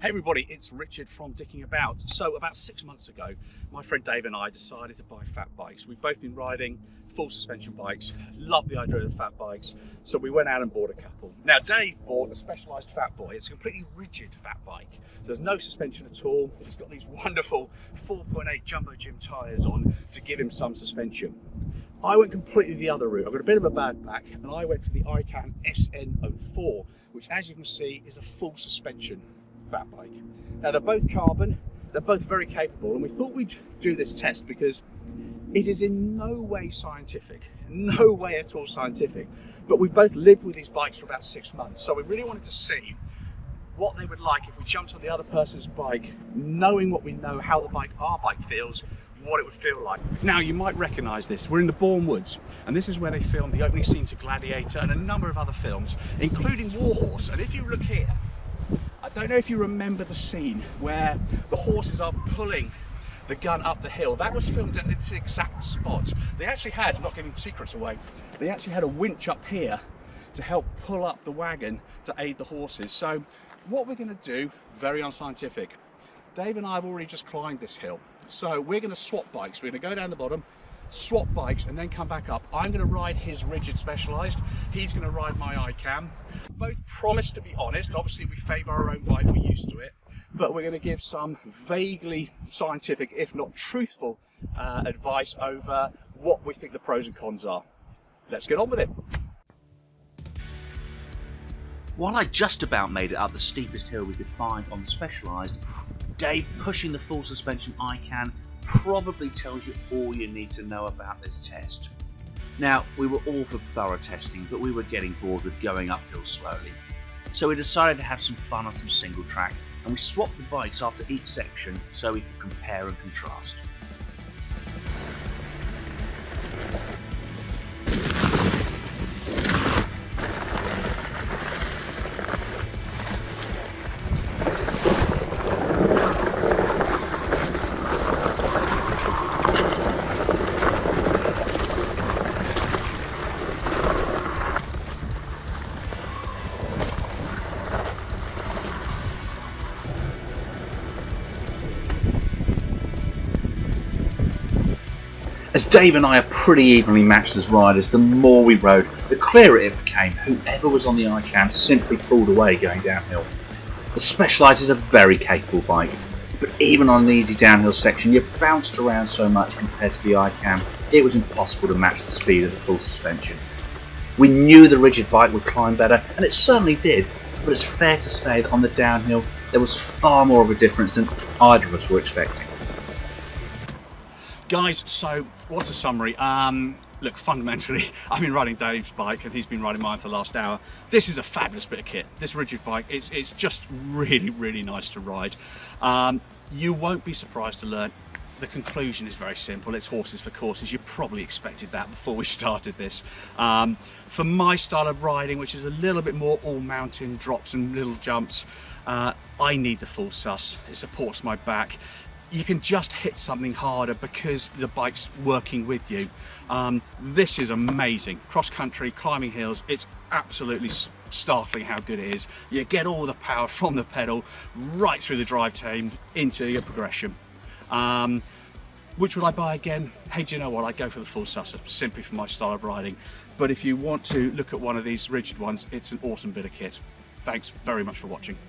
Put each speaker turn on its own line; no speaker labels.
Hey everybody, it's Richard from Dicking About. So about 6 months ago, my friend Dave and I decided to buy fat bikes. We've both been riding full suspension bikes, love the idea of the fat bikes, so we went out and bought a couple. Now Dave bought a Specialized Fatboy. It's a completely rigid fat bike. There's no suspension at all. It's got these wonderful 4.8 Jumbo Jim tyres on to give him some suspension. I went completely the other route. I've got a bit of a bad back and I went for the Ican SN04, which as you can see is a full suspension fat bike. Now they're both carbon, they're both very capable, and we thought we'd do this test because it is in no way scientific, no way at all scientific, but we've both lived with these bikes for about 6 months, so we really wanted to see what they would like if we jumped on the other person's bike, knowing what we know, how our bike feels, what it would feel like. Now you might recognise this, we're in the Bourne Woods, and this is where they filmed the opening scene to Gladiator and a number of other films, including Warhorse. And if you look here, I don't know if you remember the scene where the horses are pulling the gun up the hill. That was filmed at this exact spot. They actually had, not giving secrets away, they actually had a winch up here to help pull up the wagon to aid the horses. So what we're going to do, very unscientific, Dave and I have already just climbed this hill. So we're going to swap bikes. We're going to go down the bottom, swap bikes, and then come back up. I'm going to ride his rigid Specialized. He's going to ride my Ican. Both promise to be honest. Obviously we favour our own bike, we're used to it, but we're going to give some vaguely scientific, if not truthful, advice over what we think the pros and cons are. Let's get on with it.
While I just about made it up the steepest hill we could find on the Specialized, Dave pushing the full suspension Ican probably tells you all you need to know about this test. Now, we were all for thorough testing, but we were getting bored with going uphill slowly. So we decided to have some fun on some single track, and we swapped the bikes after each section so we could compare and contrast. As Dave and I are pretty evenly matched as riders, the more we rode, the clearer it became. Whoever was on the Ican simply pulled away going downhill. The Specialized is a very capable bike, but even on an easy downhill section, you bounced around so much compared to the Ican, it was impossible to match the speed of the full suspension. We knew the rigid bike would climb better, and it certainly did, but it's fair to say that on the downhill, there was far more of a difference than either of us were expecting.
Guys, so what's a summary? Look, fundamentally, I've been riding Dave's bike and he's been riding mine for the last hour. This is a fabulous bit of kit. This rigid bike, it's just really, really nice to ride. You won't be surprised to learn the conclusion is very simple. It's horses for courses. You probably expected that before we started this. For my style of riding, which is a little bit more all mountain drops and little jumps, I need the full sus. It supports my back. You can just hit something harder because the bike's working with you. This is amazing. Cross country, climbing hills, it's absolutely startling how good it is. You get all the power from the pedal right through the drive chain into your progression. Which would I buy again? Hey, do you know what? I'd go for the full sus simply for my style of riding. But if you want to look at one of these rigid ones, it's an awesome bit of kit. Thanks very much for watching.